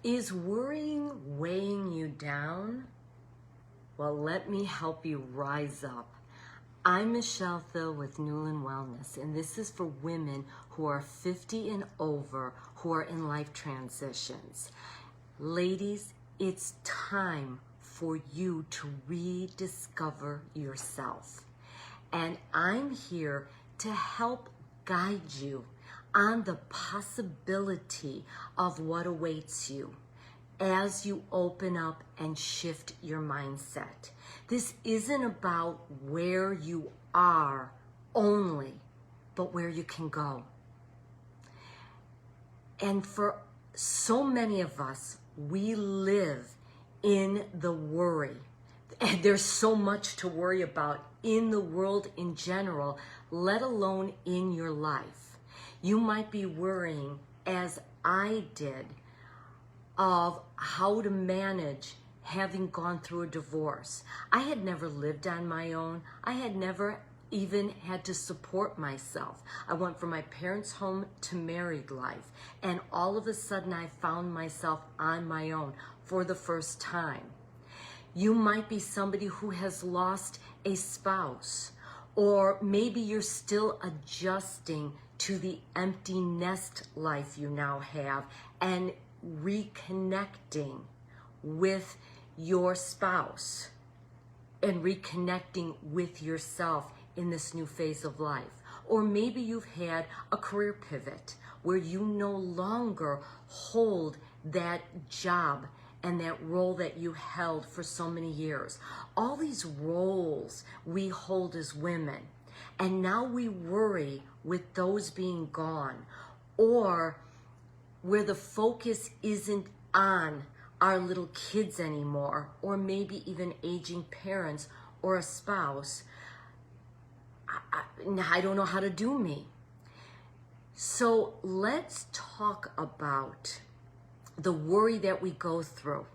Is worrying weighing you down? Well, let me help you rise up. I'm Michele Thill with Newland Wellness, and this is for women who are 50 and over who are in life transitions. Ladies, it's time for you to rediscover yourself. And I'm here to help guide you on the possibility of what awaits you as you open up and shift your mindset. This isn't about where you are only, but where you can go. And for so many of us, we live in the worry. And there's so much to worry about in the world in general, let alone in your life. You might be worrying, as I did, of how to manage having gone through a divorce. I had never lived on my own. I had never even had to support myself. I went from my parents' home to married life, and all of a sudden I found myself on my own for the first time. You might be somebody who has lost a spouse, or maybe you're still adjusting to the empty nest life you now have and reconnecting with your spouse and reconnecting with yourself in this new phase of life. Or maybe you've had a career pivot where you no longer hold that job and that role that you held for so many years. All these roles we hold as women, and now we worry with those being gone, or where the focus isn't on our little kids anymore, or maybe even aging parents or a spouse. I don't know how to do me. So let's talk about the worry that we go through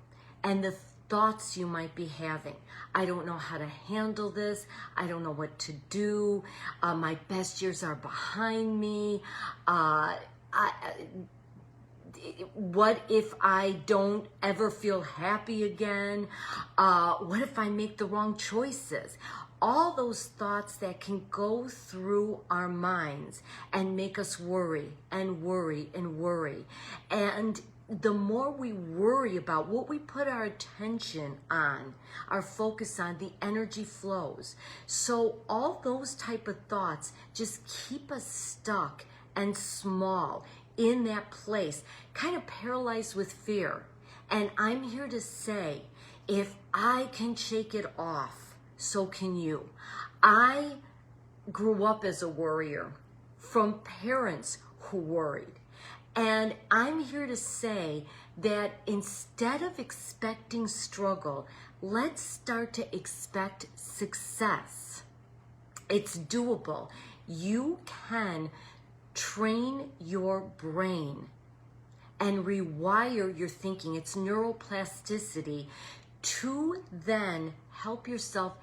and the thoughts you might be having. I don't know how to handle this. I don't know what to do. My best years are behind me. What if I don't ever feel happy again? What if I make the wrong choices? All those thoughts that can go through our minds and make us worry and worry and worry. And the more we worry about what we put our attention on, our focus on, the energy flows. So all those type of thoughts just keep us stuck and small in that place, kind of paralyzed with fear. And I'm here to say, if I can shake it off, so can you. I grew up as a worrier from parents who worried. And I'm here to say that instead of expecting struggle, let's start to expect success. It's doable. You can train your brain and rewire your thinking. It's neuroplasticity to then help yourself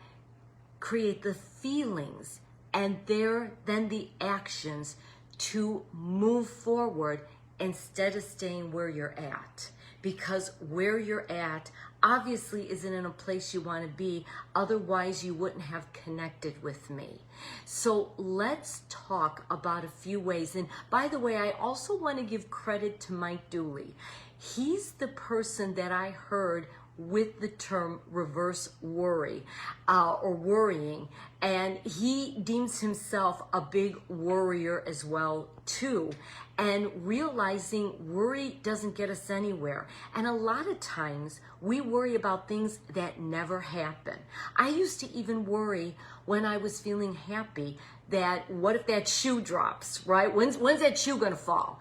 create the feelings and then the actions to move forward instead of staying where you're at. Because where you're at obviously isn't in a place you want to be, otherwise you wouldn't have connected with me. So let's talk about a few ways. And by the way, I also want to give credit to Mike Dooley. He's the person that I heard with the term reverse worry or worrying, and he deems himself a big worrier as well too, and realizing worry doesn't get us anywhere. And a lot of times we worry about things that never happen. I used to even worry when I was feeling happy that what if that shoe drops, right? When's that shoe gonna fall?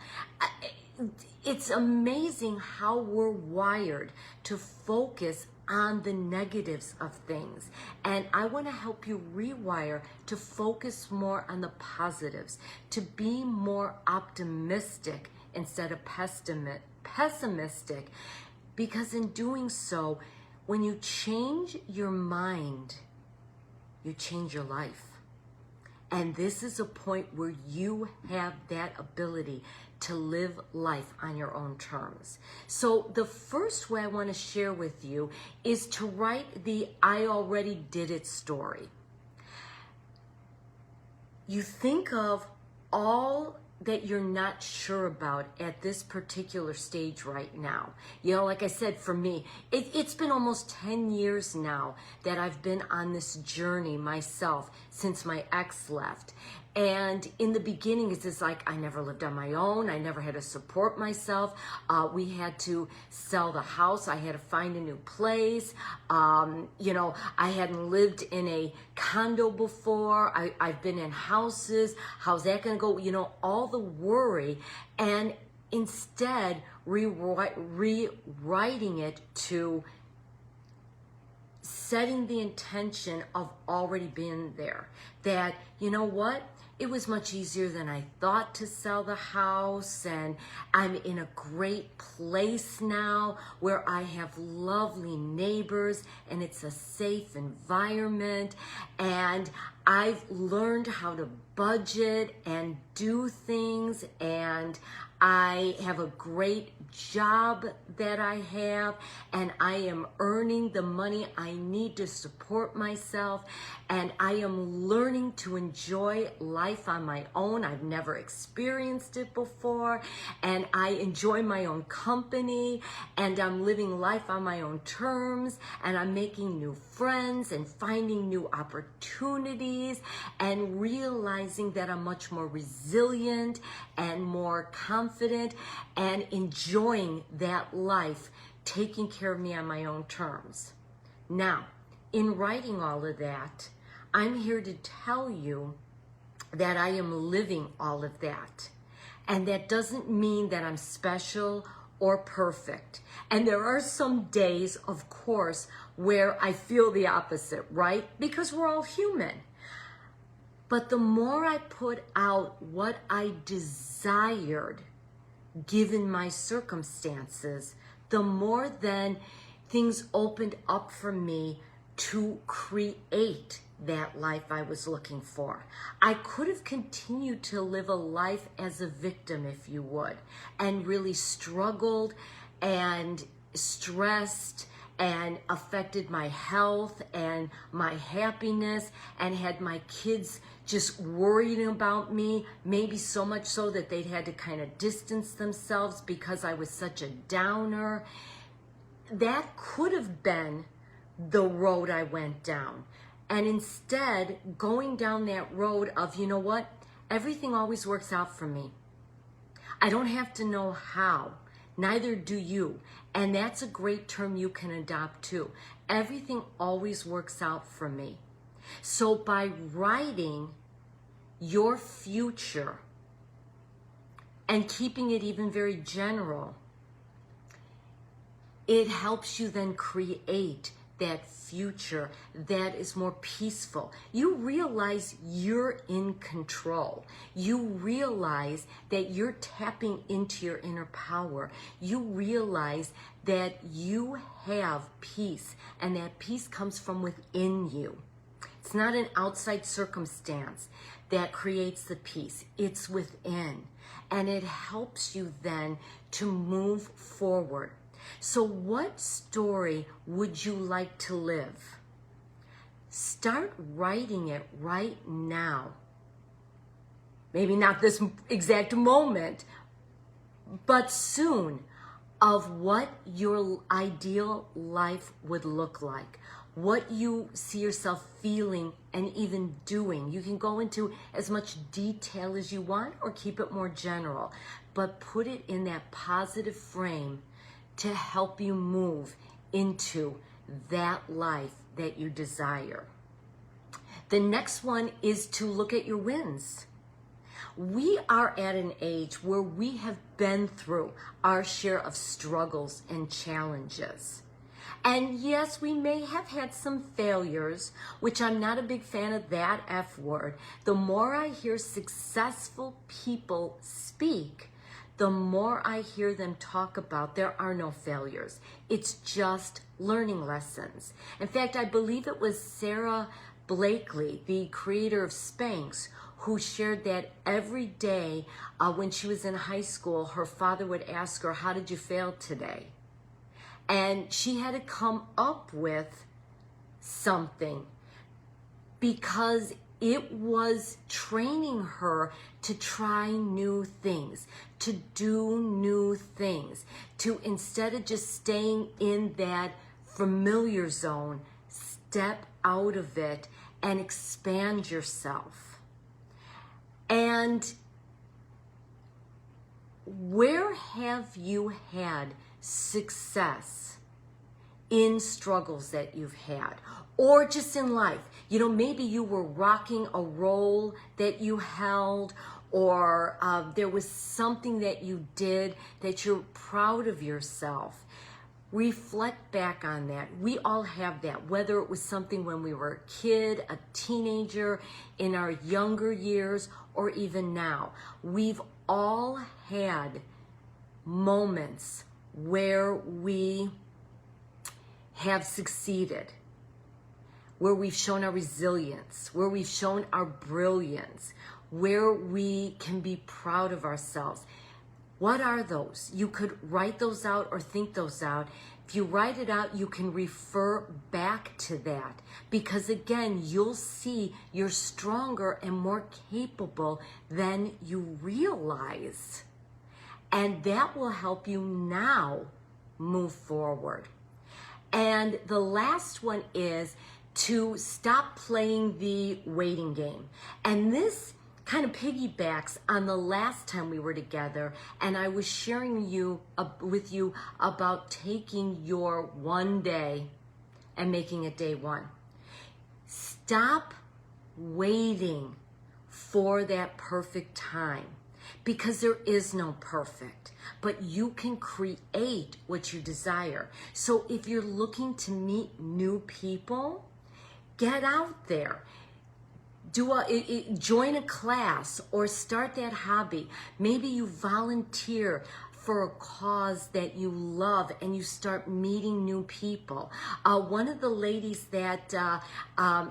It's amazing how we're wired to focus on the negatives of things. And I want to help you rewire to focus more on the positives, to be more optimistic instead of pessimistic. Because in doing so, when you change your mind, you change your life. And this is a point where you have that ability to live life on your own terms. So the first way I want to share with you is to write the I already did it story. You think of all that you're not sure about at this particular stage right now. You know, like I said, for me, it's been almost 10 years now that I've been on this journey myself since my ex left. And in the beginning, it's just like I never lived on my own. I never had to support myself. We had to sell the house. I had to find a new place. You know, I hadn't lived in a condo before. I've been in houses. How's that going to go? You know, all the worry. And instead, rewriting it to setting the intention of already being there. That, you know what? It was much easier than I thought to sell the house, and I'm in a great place now where I have lovely neighbors and it's a safe environment, and I've learned how to budget and do things, and I have a great job that I have, and I am earning the money I need to support myself, and I am learning to enjoy life on my own. I've never experienced it before, and I enjoy my own company, and I'm living life on my own terms, and I'm making new friends and finding new opportunities and realizing that I'm much more resilient and more confident and enjoying that life, taking care of me on my own terms. Now, in writing all of that, I'm here to tell you that I am living all of that. And that doesn't mean that I'm special or perfect. And there are some days, of course, where I feel the opposite, right? Because we're all human. But the more I put out what I desired, given my circumstances, the more then things opened up for me to create that life I was looking for. I could have continued to live a life as a victim, if you would, and really struggled and stressed and affected my health and my happiness, and had my kids just worrying about me, maybe so much so that they'd had to kind of distance themselves because I was such a downer. That could have been the road I went down. And instead, going down that road of, you know what, everything always works out for me. I don't have to know how. Neither do you. And that's a great term you can adopt too. Everything always works out for me. So by writing your future and keeping it even very general, it helps you then create that future that is more peaceful. You realize you're in control. You realize that you're tapping into your inner power. You realize that you have peace, and that peace comes from within you. It's not an outside circumstance that creates the peace. It's within, and it helps you then to move forward. So what story would you like to live? Start writing it right now. Maybe not this exact moment, but soon, of what your ideal life would look like, what you see yourself feeling and even doing. You can go into as much detail as you want or keep it more general, but put it in that positive frame to help you move into that life that you desire. The next one is to look at your wins. We are at an age where we have been through our share of struggles and challenges. And yes, we may have had some failures, which I'm not a big fan of that F word. The more I hear successful people speak, the more I hear them talk about there are no failures. It's just learning lessons. In fact, I believe it was Sarah Blakely, the creator of Spanx, who shared that every day when she was in high school, her father would ask her, how did you fail today? And she had to come up with something because it was training her to try new things, to do new things, to instead of just staying in that familiar zone, step out of it and expand yourself. And where have you had success in struggles that you've had, or just in life? You know, maybe you were rocking a role that you held, or there was something that you did that you're proud of yourself. Reflect back on that. We all have that, whether it was something when we were a kid, a teenager, in our younger years, or even now. We've all had moments where we have succeeded, where we've shown our resilience, where we've shown our brilliance, where we can be proud of ourselves. What are those? You could write those out or think those out. If you write it out, you can refer back to that, because again, you'll see you're stronger and more capable than you realize. And that will help you now move forward. And the last one is to stop playing the waiting game. And this kind of piggybacks on the last time we were together, and I was sharing with you about taking your one day and making it day one. Stop waiting for that perfect time, because there is no perfect, but you can create what you desire. So if you're looking to meet new people, get out there. Join a class or start that hobby. Maybe you volunteer for a cause that you love and you start meeting new people. One of the ladies that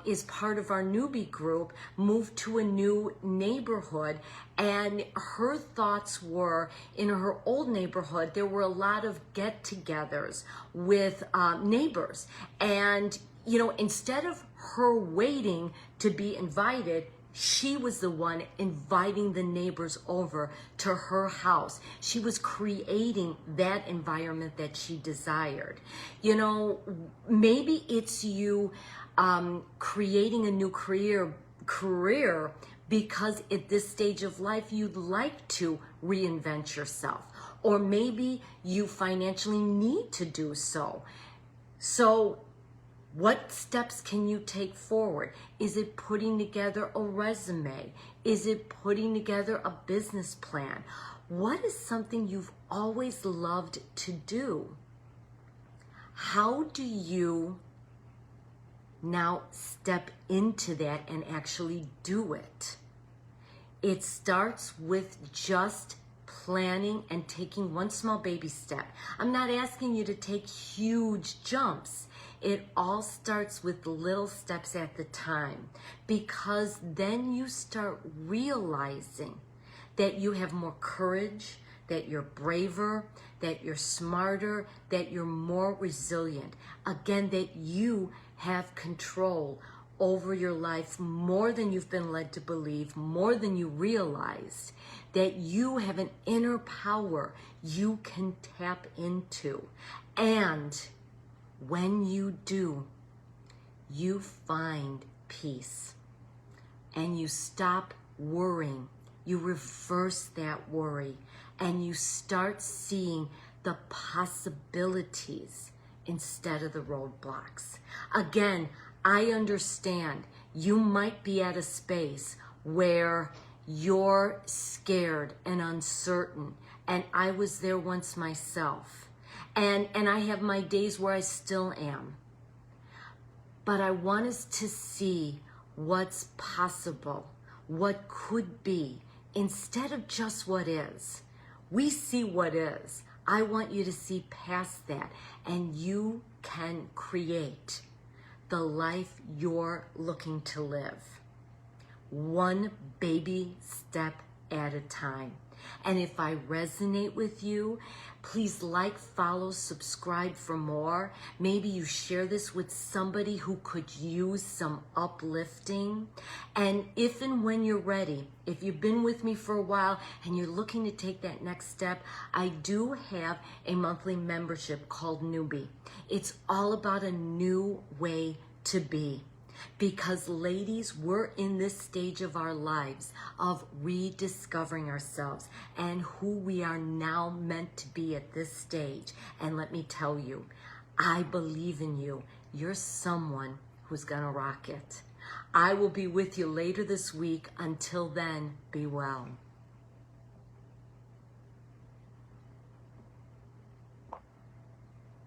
is part of our newbie group moved to a new neighborhood, and her thoughts were, in her old neighborhood, there were a lot of get-togethers with neighbors. And you know, instead of her waiting to be invited, she was the one inviting the neighbors over to her house. She was creating that environment that she desired. You know, maybe it's you creating a new career because at this stage of life you'd like to reinvent yourself, or maybe you financially need to do so. So what steps can you take forward? Is it putting together a resume? Is it putting together a business plan? What is something you've always loved to do? How do you now step into that and actually do it? It starts with just planning and taking one small baby step. I'm not asking you to take huge jumps. It all starts with little steps at the time, because then you start realizing that you have more courage, that you're braver, that you're smarter, that you're more resilient. Again, that you have control over your life more than you've been led to believe, more than you realized, that you have an inner power you can tap into. And when you do, you find peace and you stop worrying. You reverse that worry and you start seeing the possibilities instead of the roadblocks. Again, I understand you might be at a space where you're scared and uncertain, and I was there once myself. And I have my days where I still am. But I want us to see what's possible, what could be, instead of just what is. We see what is. I want you to see past that, and you can create the life you're looking to live. one baby step at a time. And if I resonate with you, please like, follow, subscribe for more. Maybe you share this with somebody who could use some uplifting. And if and when you're ready, if you've been with me for a while and you're looking to take that next step, I do have a monthly membership called Newbie. It's all about a new way to be. Because ladies, we're in this stage of our lives of rediscovering ourselves and who we are now meant to be at this stage. And let me tell you, I believe in you. You're someone who's gonna rock it. I will be with you later this week. Until then, be well.